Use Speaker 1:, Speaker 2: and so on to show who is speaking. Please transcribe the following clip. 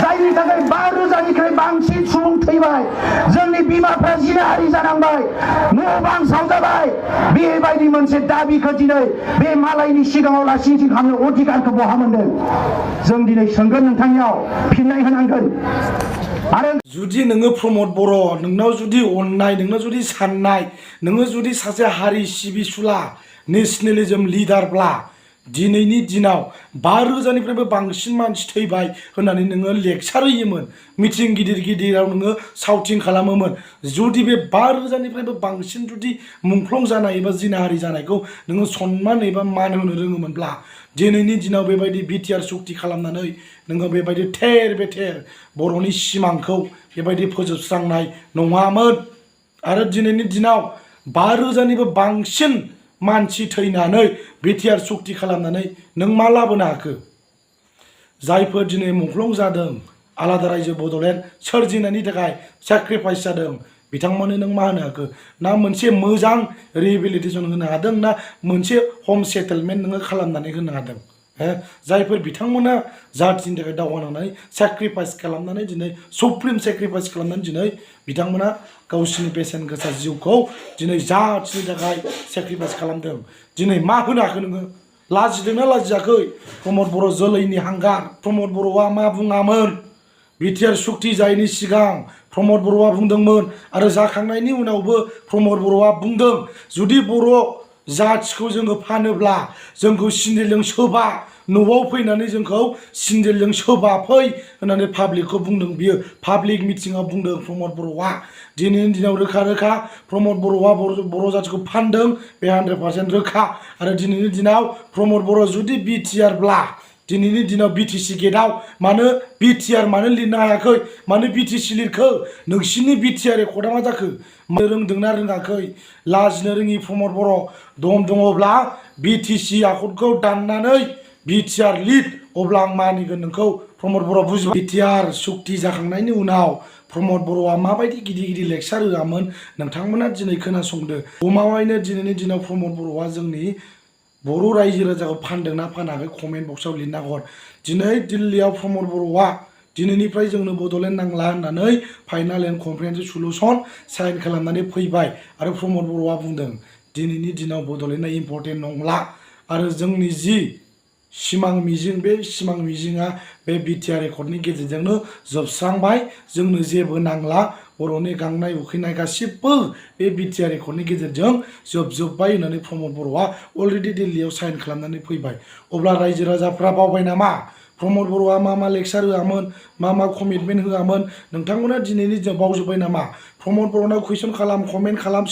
Speaker 1: जायनि थाखाय 5,000निख्रुइ बांसिन सुबुं थैबाय जोंनि बिमाफ्रा जिनाहारि जानांबाय न' बां सावजाबाय बेबायदि मोनसे दाबिखौ दिनै बे मालायनि सिगाङाव लासिंसिं खालामनो अधिकारखौ बहा मोनदों जों दिनै सोंगोन नोंथांनियाव फिननाय होनांगोन आरो
Speaker 2: जुदि नोङो प्रमद बर' नोंनाव जुदि अननाय नोंनाव जुदि साननाय नोङो जुदि सासे हारि सिबिसुला नेशनेलिज्म लिडारब्ला दिनैनि दिनाव 5,000निफ्रायबो बांसिन मानसि थैबाय होननानै नोङो लेक्सार होयोमोन मिटिं गिदिर गिदिराव नोङो साउटिं खालामोमोन जुदि बे 5,000निफ्रायबो बांसिन जुदि मुंख्लं जानाय एबा जिनाहारि जानायखौ नोङो सन्मान एबा मान होनो रोङोमोनब्ला दिनैनि दिनाव बेबायदि बिटिआर सुक्ति खालामनानै नोङो बेबायदि थेर बेथेर बर'नि सिमांखौ बेबायदि फोजोबस्रांनाय नङामोन आरो दिनैनि दिनाव 5,000निबो बांसिन मानसि थैनानै बिटिआर सुक्ति खालामनानै नों मा लाबोनो हाखो जायफोर दिनै मुंख्लं जादों आलादा रायजो बड'लेण्ड सोरजिनायनि थाखाय सेक्रिफाइस जादों बिथांमोननो नों मा होनो हाखो ना मोनसे मोजां रिहेबिलिटेसन होनो हादों ना मोनसे हम सेटेलमेन्ट नोङो खालामनानै होनो हादों जायफोर बिथांमोना जातिनि थाखाय दावहा नांनानै सेक्रिफाइस खालामनानै दिनै सुप्रिम सेक्रिफाइस खालामनानै दिनै बिथांमोना गावसिनि बेसेन गोसा जिउखौ दिनै जातिनि थाखाय सेक्रिफाइस खालामदों दिनै मा होनो हाखो नोङो लाजिदोंना लाजियाखै प्रमद बर' जोलैनि हांगार प्रमद बर'आ मा बुङामोन बिटिआर सुक्ति जायैनि सिगां प्रमद बर'आ बुंदोंमोन आरो जाखांनायनि उनावबो प्रमद बर'आ बुंदों जुदि बर' जातिखौ जोङो फानोब्ला जोंखौ सिन्देलजों सोबा न'आव फैनानै जोंखौ सिन्देलजों सोबा फै होननानै पाब्लिकखौ बुंदों बियो पाब्लिक मिटिङाव बुंदों प्रमद बर'आ दिनैनि दिनाव रोखा रोखा प्रमद बर'आ बर' जातिखौ फानदों बे 100% रोखा आरो दिनैनि दिनाव प्रमद बर' जुदि बिटिआरब्ला दिनैनि दिनाव बिटिसि गेटआव मानो बिटिआर मानो लिरनो हायाखै मानो बिटिसि लिरखो नोंसिनि बिटिआर रेकर्डआ मा जाखो रोंदोंना रोङाखै लाजिनो रोङि प्रमद बर' दम दङब्ला बिटिसि आखरखौ दाननानै बिटिआर लिर अब्ला आं मानिगोन नोंखौ प्रमद बर' बुजिबाय बिटिआर सुक्ति जाखांनायनि उनाव प्रमद बर'आ माबायदि गिदिर गिदिर लेक्सार होआमोन नोंथांमोना दिनै खोनासंदो गमामायैनो दिनैनि दिनाव प्रमद बर'आ जोंनि बर' रायजो राजाखौ फानदोंना फानाखै कमेन्ट बक्सआव लिरना हर दिनै दिल्लीयाव प्रमद बर'आ दिनैनिफ्राय जोंनो बड'लेण्ड नांला होननानै final and comprehensive solution sign खालामनानै फैबाय आरो प्रमद बर'आ बुंदों दिनैनि दिनाव बड'लेण्डआ इम्पर्टेन्ट नंला आरो जोंनि जि सिमां मिजिं बे सिमां मिजिङा बे बिटिआर रेकर्डनि गेजेरजोंनो जोबस्रांबाय जोंनो जेबो नांला बर'नि गांनाय उखैनाय गासिबो बे बिटिआर रेकर्डनि गेजेरजों जोबजोब्बाय होननानै प्रमद बर'आ अलरेडि दिल्लीयाव साइन खालामनानै फैबाय अब्ला रायजो राजाफ्रा बावबाय नामा प्रमद बर'आ मा लेक्सार होआमोन मा कमिटमेन्ट होआमोन नोंथांमोना दिनैनि दिनाव बावजोब्बाय नामा प्रमद बर'नाव कुइसन खालाम कमेन्ट खालाम